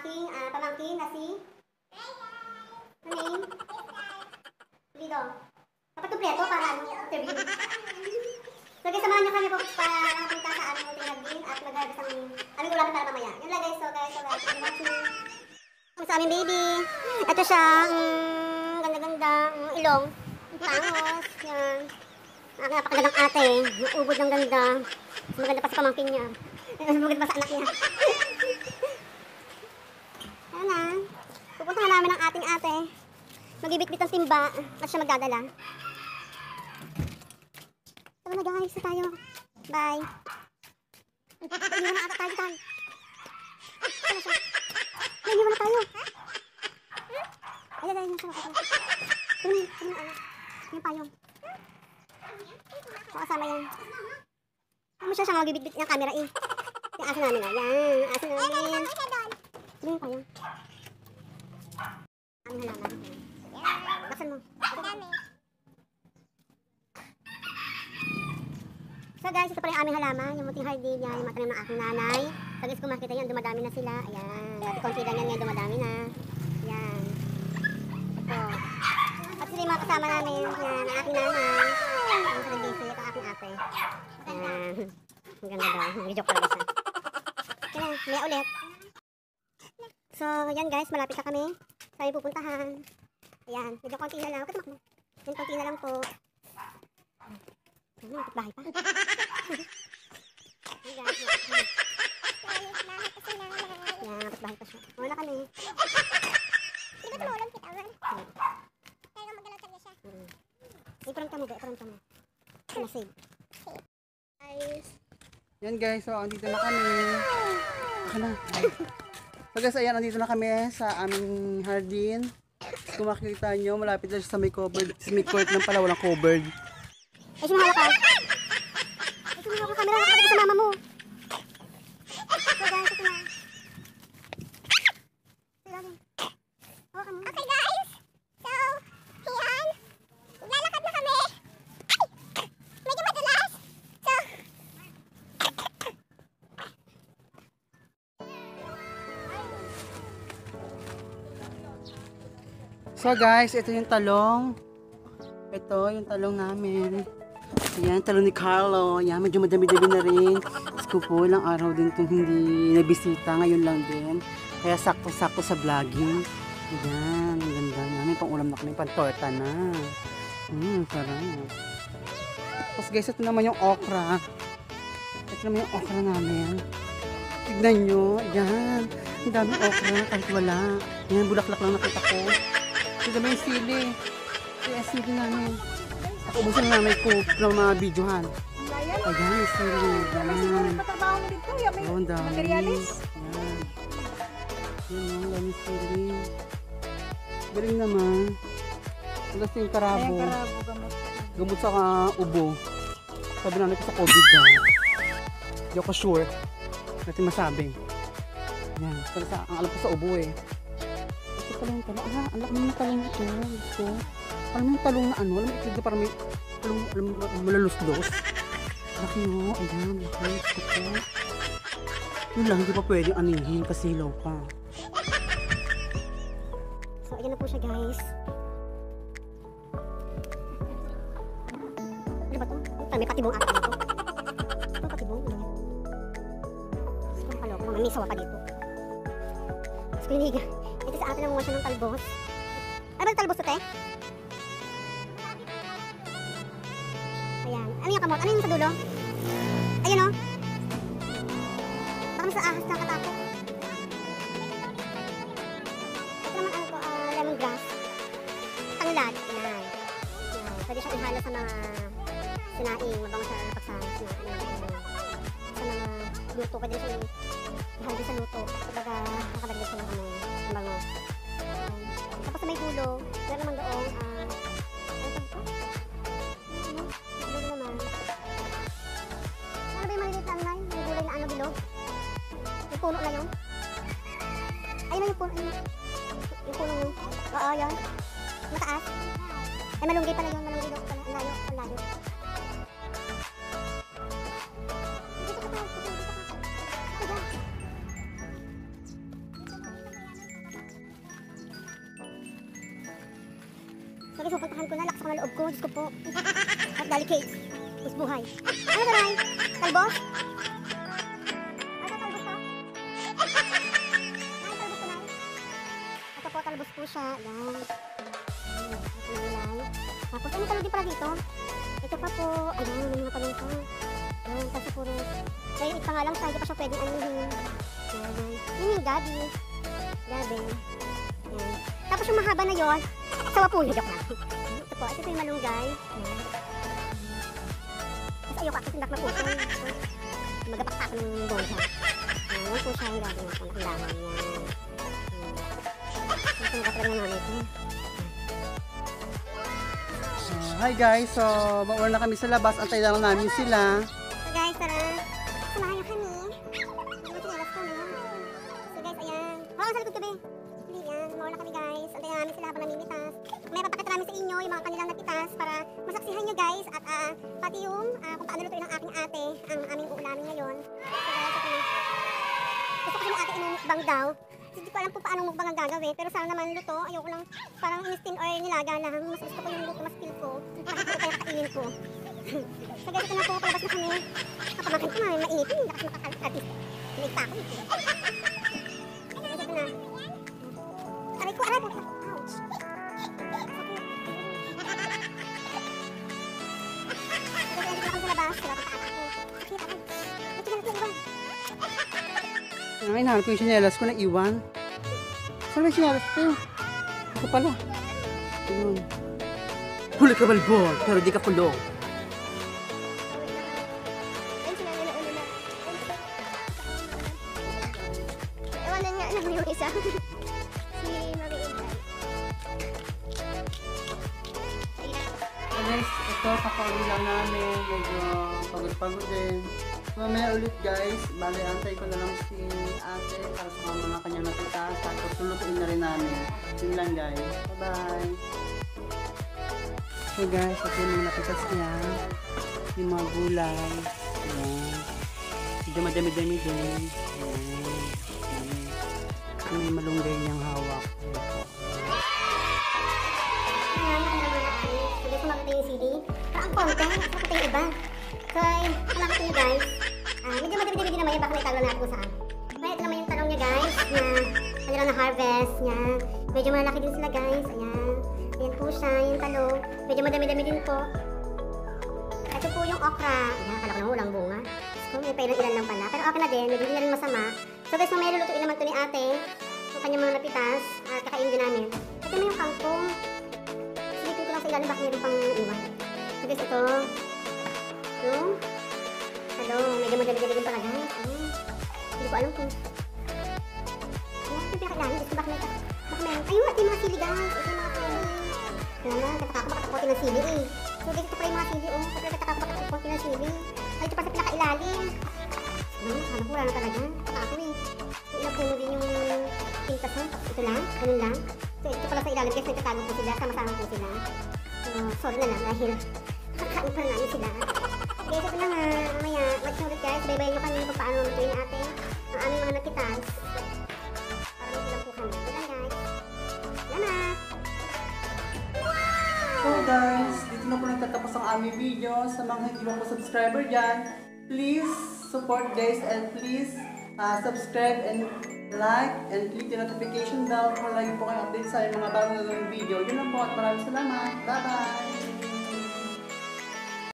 aking pamangkin na si... Ano name? Dito. Dapat kumpleto para interview. So guys, samahan niyo kami po para punta sa aming hotel hardin at maghagas ng aming ulam para mamaya. Yun lang guys, so guys, sa aming baby. Ito siya, ganda-ganda, ilong, tangos, yan. Ang napakagandang ate, ubod ng ganda. Maganda pa sa pamangkin niya. Maganda pa sa anak niya. Ayan na. Pupuntahan namin ang ating ate. Magbibitbit ng timba at siya magdadala. Tama na guys, tayo. Bye. Iiwan na ata tayo tayo. Tama siya. Iiwan na tayo. Ayan, ayan, siya. Yung payong. Kasama yan. Ano siya siyang magbibitbit ng camera eh. Yung aso namin na. Yan, aso namin. Sino yung payong? Ang halaman. Baksan mo. So guys, ito pa rin aming halaman. Yung munting hardin yan, yung matanim ng aking nanay. So guys, kung makita yan, dumadami na sila. Ayan. Dati konti lang yan, ngayon dumadami na. Ayan. Ito. At sila yung mga kasama namin. Yan, ang aking nanay. Ang sarili sila, ito ang aking ate. Ayan. Ang ganda daw. Nag-joke talaga siya. Kaya, may ulit. So, yan guys, malapit na kami sa aming pupuntahan. Ayan, medyo konti na lang. Katamak mo. Yan, konti na lang po. Ano, bahay pa. Ayan, bahay pa siya. Wala kami. Di ba tumulong kita man? Kaya magalaw talaga siya. Iparanta mo, iparanta mo. Nasave. Guys. Yan guys, so andito na kami. So guys, ayan, andito na kami sa aming hardin. Kung makikita nyo, malapit na siya sa may covered. Sa may court lang pala, walang covered. Ay, sumahawak ka. Ay, sumahawak ka camera. Nakakita sa mama mo. So guys, ito na. Hawakan mo. Okay guys. So, yan. Lalakad na kami. Ay! Medyo madulas. So, So guys, ito yung talong. Ito yung talong namin. Ayan, talong ni Carlo. Ayan, medyo madami-dami na rin. Tapos po, ilang araw din itong hindi nabisita. Ngayon lang din. Kaya sakto-sakto sa vlogging. Ayan, ang ganda na. May pang-ulam na kami, pang-torta na. Sarap. Tapos guys, ito naman yung okra. Ito naman yung okra namin. Tignan nyo. Ayan. Ang daming okra kahit wala. Ayan, bulaklak lang nakita ko. Ito naman yung sili. Kaya sili namin. Ako ubusin na namin ko ng mga videohan. Ayan, yung sili. Ayan. Patrabaho mo dito, yung may Ang dami. materialis. Ayan. Ayan, ang dami sili. Galing naman. Tapos yung karabo. Ayan, karabo, gamot. Gamot sa ubo. Sabi namin ko sa COVID daw. Hindi ako sure. Natin masabi. Ayan. Pero ang alam ko sa ubo eh. Ito pala yung talong. Ang laki naman ng talong ito. Gusto. Alam mo yung talong na ano? Alam mo ito parang may talong, alam mo, malaluslos. Laki nyo. Ayan. Gusto ko. Yun lang, hindi pa pwedeng anihin kasi hilaw pa. So, ayan na po siya guys. Ano ba ito? May patibong ata dito. Ito patibong. Ito kaloko. May sawa pa dito. Tapos kiniga. Ito sa atin namunga siya ng talbos. Ano ba yung talbos ito eh? Ayan. Ano yung kamot? Ano yung sa dulo? Ayan o. Baka mas sa ahas na katakot. Ito naman ano to, lemongrass. Tanglad. Ayan. Pwede siya ihalo sa mga sinaing. Mabango siya pagsama sa mga luto. Pwede siya ihalo sa luto. Kumbaga nakadagdag siya ng ano, bango. Tapos sa may dulo, meron naman doong dulo naman. Ano ba yung maliliit na anay? Yung gulay na ano bilog? Yung puno na yun? Ayun na yung puno. Yung puno yun. Oo, yun. Mataas. Ay, malunggay pala yun. Malunggay daw pala. Ang layo. Ang layo. Dito ka pa. Dito ka pa. Dito ka. Sabi, pupuntahan ko na, lakas ako ng loob ko, Diyos ko po. At delicate, Diyos buhay. Ano to, Nay? Talbos? Ano, talbos to? Nay, talbos to, Nay? Ito po, talbos po siya. Yan. Tapos, ano talbos din pala dito? Ito pa po, ayan, may mga talong pa. Ayan, kasi puro. Kaya yung pa nga lang siya, hindi pa siya pwedeng anuhin. Ayan, yun yung gabi. Gabi. Ayan. Tapos yung mahaba na yon, sawa po, joke lang. Ito po, ito yung malunggay. Ayan. Tapos ayoko ako sindak na po. Magapakpak ng bongga. Ayan, yan po siya yung gabi nga po, nakilawan. Ayan. Ito yung kapag ng nanay ko. Hi guys, so mauna na kami sa labas. Antay lang namin sila. So guys, tara. Samahan niyo kami. Hindi mo sinalas kami. So guys, ayan. Hawakan sa likod ka, be. Hindi, yan. Mauna kami guys. Antayin namin sila habang namimitas. May papakita namin sa inyo yung mga kanilang napitas para masaksihan nyo guys. At pati yung kung paano lutuin ng aking ate ang aming uulamin ngayon. So guys, okay. Gusto ko yung ate inumukbang daw. Hindi ko alam po paano mukbang ang gagawin. Pero sana naman luto. Ayoko lang parang in-steam or nilaga lang. Mas gusto ko yung luto, mas feel ko. Bakit ko kaya kainin ko. So guys, ito na po. Palabas na kami. Kapamakan ko nga. Mainit. Hindi kasi makakalit. Mainit pa ako. Guys, ito na. Aray ko. Aray po. Ouch. So guys, ito na kami sa labas. Sila pa taas ako. Sakit ako. Ito na iwan. Ay, nahanap ko yung sinelas ko na iwan. Saan ba yung sinelas ko? Ito pala. Ayun. Huli ka balbol, pero di ka pulong. Ayun, sinabi na ulo na. Ewanan nga lang yung isa. Si Marie Inday. So guys, ito, kakauwi lang namin. Medyo pagod-pagod din. Mamaya ulit guys, bali antay ko na lang si ate para sa mga kanyang napitas. Tapos lulutuin na rin namin. Yun lang guys. Bye-bye! So guys, ito yung mga napitas niya. Yung mga gulay. Ayan. Medyo madami-dami din. Ayan. Ayan. May malunggay niyang hawak. Sabi ko makita yung CD. Parang ang konti. Nakita yung iba. So, makita nyo guys. Medyo madami-dami din naman yun. Baka may talong na po saan. Kaya ito naman yung talong niya guys. Na kanilang na-harvest niya. Medyo malaki din sila guys. Ayan. Ayan po siya. Yung talong. Medyo madami-dami din po. Ito po yung okra. Ayan. Kala ko na walang bunga. So, may pailan-ilan lang pala. Pero okay na din. Medyo hindi na rin masama. So guys, mamaya lulutuin naman ito ni ate. Yung kanyang mga napitas. At kakain din namin. Ito na yung kangkong. Silipin ko lang sa ilalim. Baka meron pang iwan. So guys, ito. Yung medyo madali-dali din pala guys. Hindi ko alam kung ito yung pinakailalim. Gusto baka meron. Ayun, ito yung mga sili guys. Ito yung mga sili. Kaya na, katakako makatakotin ng sili eh. So guys, ito pala yung mga sili. Ito katakako makatakotin ng sili. Ay, ito pa sa pinakailalim. Sana wala na talaga. Katakako eh. Yung ilang puno din yung pintas mo. Ito lang, ganun lang. So ito pala sa ilalim guys, nagtatago po sila. Sama-sama po sila. So, sorry na lang dahil kakain pa namin sila. Guys, ito na nga. Mamaya, mag-sulit guys. Bye-bye nyo kami kung paano lutuin natin ang aming mga napitas. Para mag-ilang po kami. Ito lang guys. Salamat! So guys, dito na po nagtatapos ang aming video. Sa mga hindi pa po subscriber dyan, please support guys and please subscribe and like and click the notification bell para lagi po kayo update sa mga bagong video. Yun lang po at maraming salamat. Bye-bye!